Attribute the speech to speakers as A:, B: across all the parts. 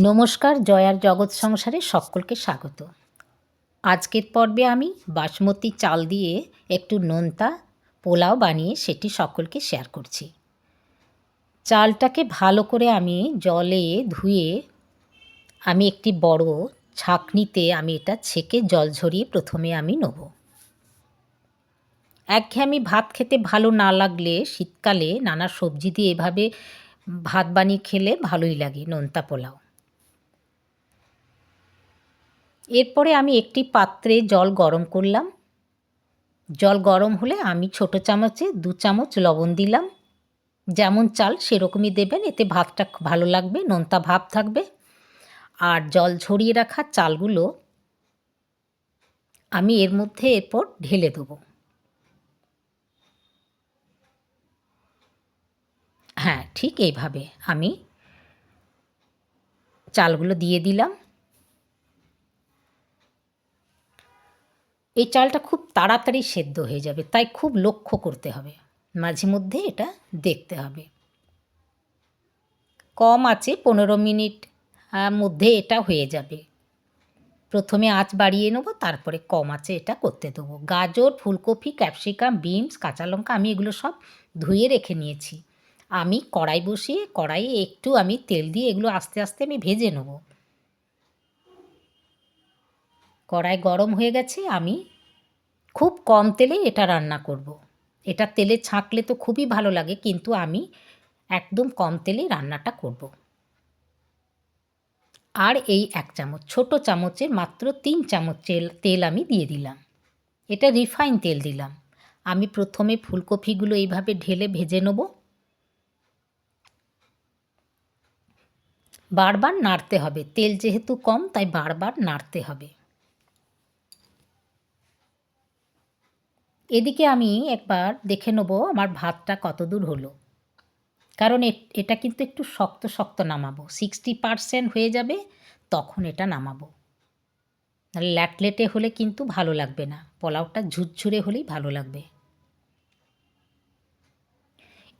A: নমস্কার, জয়ার জগৎ সংসারে সকলকে স্বাগত। আজকের পর্বে আমি বাসমতি চাল দিয়ে একটু নোনতা পোলাও বানিয়ে সেটি সকলকে শেয়ার করছি। চালটাকে ভালো করে আমি জলে ধুয়ে আমি একটি বড় ছাঁকনিতে আমি এটা ছেঁকে জল ঝরিয়ে প্রথমে আমি নেব। একঘেয়েমি ভাত খেতে ভালো না লাগলে শীতকালে নানা সবজি দিয়ে এভাবে ভাত বানিয়ে খেলে ভালোই লাগে নোনতা পোলাও। এরপরে আমি একটি পাত্রে জল গরম করলাম। জল গরম হলে আমি ছোট চামচে 2 চামচ লবণ দিলাম। যেমন চাল সেরকমই দেবেন, এতে ভাতটা ভালো লাগবে, নোনতা ভাব থাকবে। আর জল ঝরিয়ে রাখা চালগুলো আমি এর মধ্যে এরপর ঢেলে দেবো। হ্যাঁ, ঠিক এইভাবে আমি চালগুলো দিয়ে দিলাম। এই চালটা খুব তাড়াতাড়ি সেদ্ধ হয়ে যাবে, তাই খুব লক্ষ্য করতে হবে, মাঝে মধ্যে এটা দেখতে হবে। কম আঁচে 15 মিনিট মধ্যে এটা হয়ে যাবে। প্রথমে আঁচ বাড়িয়ে নেব, তারপরে কম আঁচে এটা করতে দেবো। গাজর, ফুলকপি, ক্যাপসিকাম, বিনস, কাঁচা লঙ্কা আমি এগুলো সব ধুয়ে রেখে নিয়েছি। আমি কড়াই বসিয়ে কড়াইয়ে একটু আমি তেল দিয়ে এগুলো আস্তে আস্তে আমি ভেজে নেব। কড়াই গরম হয়ে গেছে, আমি খুব কম তেলে এটা রান্না করব। এটা তেলে ছাঁকলে তো খুবই ভালো লাগে, কিন্তু আমি একদম কম তেলে রান্নাটা করব। আর এই 1 চামচ, ছোট চামচের মাত্র 3 চামচ তেল আমি দিয়ে দিলাম। এটা রিফাইন তেল দিলাম। আমি প্রথমে ফুলকপিগুলো এইভাবে ঢেলে ভেজে নেব। বারবার নাড়তে হবে, তেল যেহেতু কম তাই বারবার নাড়তে হবে। এদিকে আমি একবার দেখে নেব আমার ভাতটা কত দূর হলো, কারণ এটা কিন্তু একটু শক্ত শক্ত নামাবো। 60% হয়ে যাবে তখন এটা নামাবো, নাহলে ল্যাটলেটে হলে কিন্তু ভালো লাগবে না। পোলাওটা ঝুরঝুরে হলেই ভালো লাগবে।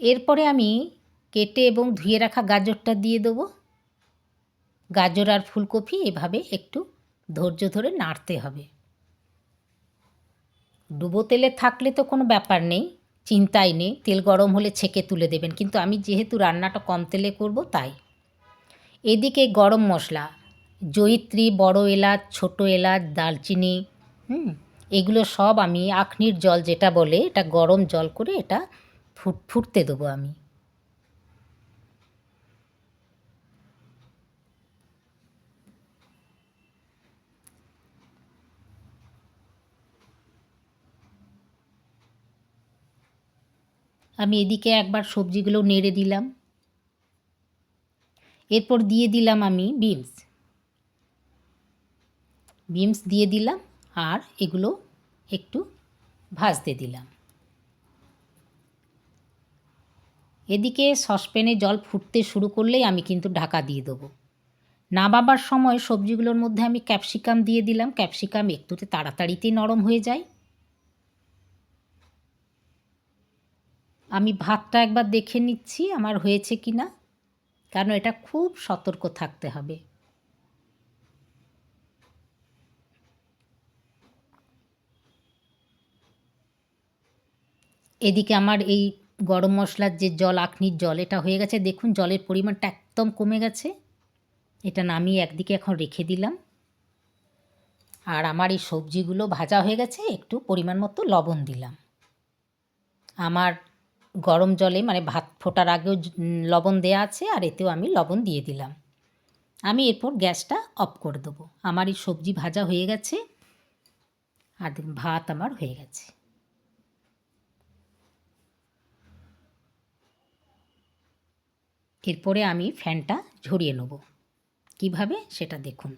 A: এরপরে আমি কেটে এবং ধুয়ে রাখা গাজরটা দিয়ে দেবো। গাজর আর ফুলকপি এভাবে একটু ধৈর্য ধরে নাড়তে হবে। ডুবো তেলে থাকলে তো কোনো ব্যাপার নেই, চিন্তাই নেই, তেল গরম হলে ছেঁকে তুলে দেবেন, কিন্তু আমি যেহেতু রান্নাটা কম তেলে করব তাই। এদিকে গরম মশলা, জয়িত্রী, বড় এলাচ, ছোট এলাচ, দারচিনি, এগুলো সব আমি আখনির জল যেটা বলে, এটা গরম জল করে এটা ফুটতে দেবো আমি। আমি এদিকে একবার সবজিগুলো নেড়ে দিলাম। এরপর দিয়ে দিলাম আমি বিনস দিয়ে দিলাম, আর এগুলো একটু ভাজতে দিলাম। এদিকে সসপ্যানে জল ফুটতে শুরু করলেই আমি কিন্তু ঢাকা দিয়ে দেবো। নামাবার সময় সবজিগুলোর মধ্যে আমি ক্যাপসিকাম দিয়ে দিলাম। ক্যাপসিকাম একটুতে তাড়াতাড়িতেই নরম হয়ে যায়। আমি ভাতটা একবার দেখে নিচ্ছি আমার হয়েছে কি না, কারণ এটা খুব সতর্ক থাকতে হবে। এদিকে আমার এই গরম মশলার যে জল, আখনির জল, এটা হয়ে গেছে। দেখুন জলের পরিমাণটা একদম কমে গেছে। এটা নামিয়ে একদিকে এখন রেখে দিলাম। আর আমার এই সবজিগুলো ভাজা হয়ে গেছে, একটু পরিমাণ মতো লবণ দিলাম। আমার গরম জলে মানে ভাত ফোটার আগেও লবণ দেয়া আছে, আর এতেও আমি লবণ দিয়ে দিলাম। আমি এরপর গ্যাসটা অফ করে দেবো। আমার এই সবজি ভাজা হয়ে গেছে, আর দেখুন ভাত আমার হয়ে গেছে। এরপরে আমি ফ্যানটা ঝরিয়ে নেব। কীভাবে সেটা দেখুন।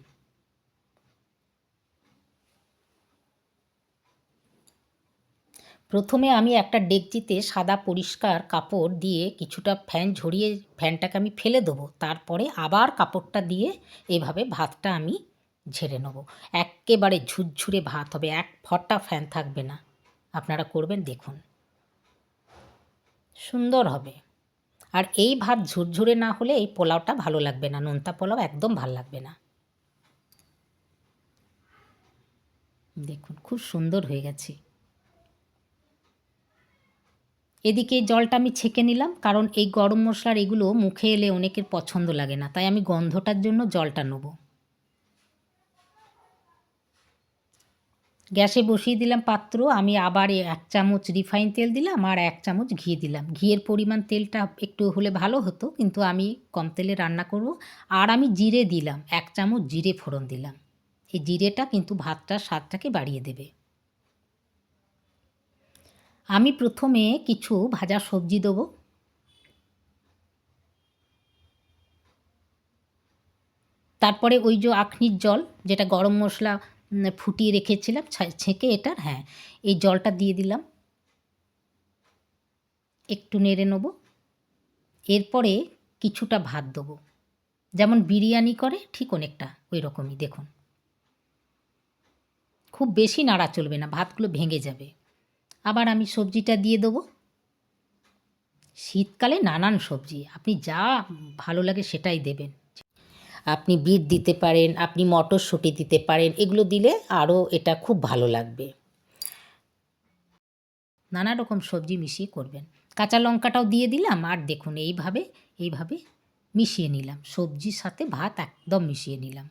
A: প্রথমে আমি একটা ডেকচিতে সাদা পরিষ্কার কাপড় দিয়ে কিছুটা ফ্যান ঝরিয়ে ফ্যানটাকে আমি ফেলে দেবো। তারপরে আবার কাপড়টা দিয়ে এভাবে ভাতটা আমি ঝেড়ে নেব। এক্কেবারে ঝুরঝুরে ভাত হবে, এক ফোঁটা ফ্যান থাকবে না। আপনারা করবেন দেখুন, সুন্দর হবে। আর এই ভাত ঝুরঝুরে না হলে এই পোলাওটা ভালো লাগবে না, নোনতা পোলাও একদম ভালো লাগবে না। দেখুন খুব সুন্দর হয়ে গেছে। এদিকে জলটা আমি ছেঁকে নিলাম, কারণ এই গরম মশলার এগুলো মুখে এলে অনেকের পছন্দ লাগে না, তাই আমি গন্ধটার জন্য জলটা নেব। গ্যাসে বসিয়ে দিলাম পাত্র, আমি আবার 1 চামচ রিফাইন তেল দিলাম আর 1 চামচ ঘি দিলাম। ঘিয়ের পরিমাণ তেলটা একটু হলে ভালো হতো, কিন্তু আমি কম তেলে রান্না করব। আর আমি জিরে দিলাম, 1 চামচ জিরে ফোড়ন দিলাম। এই জিরেটা কিন্তু ভাতটার স্বাদটাকে বাড়িয়ে দেবে। আমি প্রথমে কিছু ভাজা সবজি দেবো। তারপরে ওই যে আখনির জল, যেটা গরম মশলা ফুটিয়ে রেখেছিলাম ছেঁকে এটার, হ্যাঁ, এই জলটা দিয়ে দিলাম। একটু নেড়ে নেব। এরপরে কিছুটা ভাত দেবো, যেমন বিরিয়ানি করে ঠিক অনেকটা ওই রকমই। দেখুন খুব বেশি নাড়া চলবে না, ভাতগুলো ভেঙে যাবে। আবার আমি সবজিটা দিয়ে দেবো। শীতকালে নানান সবজি, আপনি যা ভালো লাগে সেটাই দেবেন। আপনি বিট দিতে পারেন, আপনি মটরশুঁটি দিতে পারেন, এগুলো দিলে আরও এটা খুব ভালো লাগবে। নানা রকম সবজি মিশিয়ে করবেন। কাঁচা লঙ্কাটাও দিয়ে দিলাম, আর দেখুন এইভাবে মিশিয়ে নিলাম, সবজির সাথে ভাত একদম মিশিয়ে নিলাম।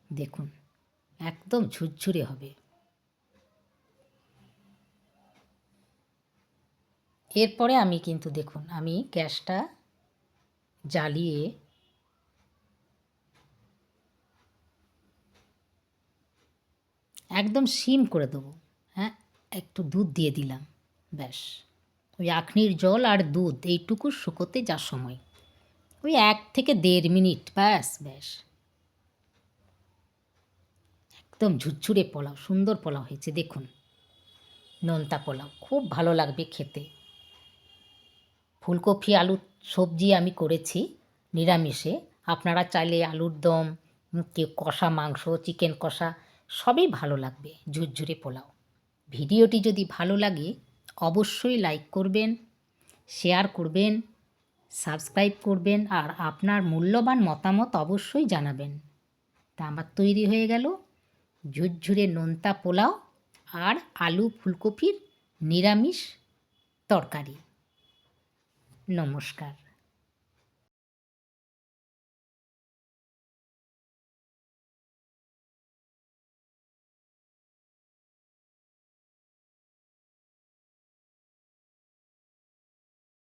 A: দেখুন একদম ঝুরঝুরে হবে। এরপরে আমি কিন্তু দেখুন আমি গ্যাসটা জ্বালিয়ে একদম সিম করে দেবো। হ্যাঁ, একটু দুধ দিয়ে দিলাম, ব্যাস। ওই আখনির জল আর দুধ এইটুকু শুকোতে যা সময়, ওই 1 থেকে 1.5 মিনিট, ব্যাস ব্যাস। একদম ঝুরঝুরে পোলাও, সুন্দর পোলাও হয়েছে দেখুন। নোনতা পোলাও খুব ভালো লাগবে খেতে। ফুলকপি আলুর সবজি আমি করেছি নিরামিষে, আপনারা চাইলে আলুর দম, কেউ কষা মাংস, চিকেন কষা, সবই ভালো লাগবে ঝুরঝুরে পোলাও। ভিডিওটি যদি ভালো লাগে অবশ্যই লাইক করবেন, শেয়ার করবেন, সাবস্ক্রাইব করবেন, আর আপনার মূল্যবান মতামত অবশ্যই জানাবেন। তা আমার তৈরি হয়ে গেল ঝুরঝুরে নোনতা পোলাও আর আলু ফুলকপির নিরামিষ তরকারি। নমস্কার।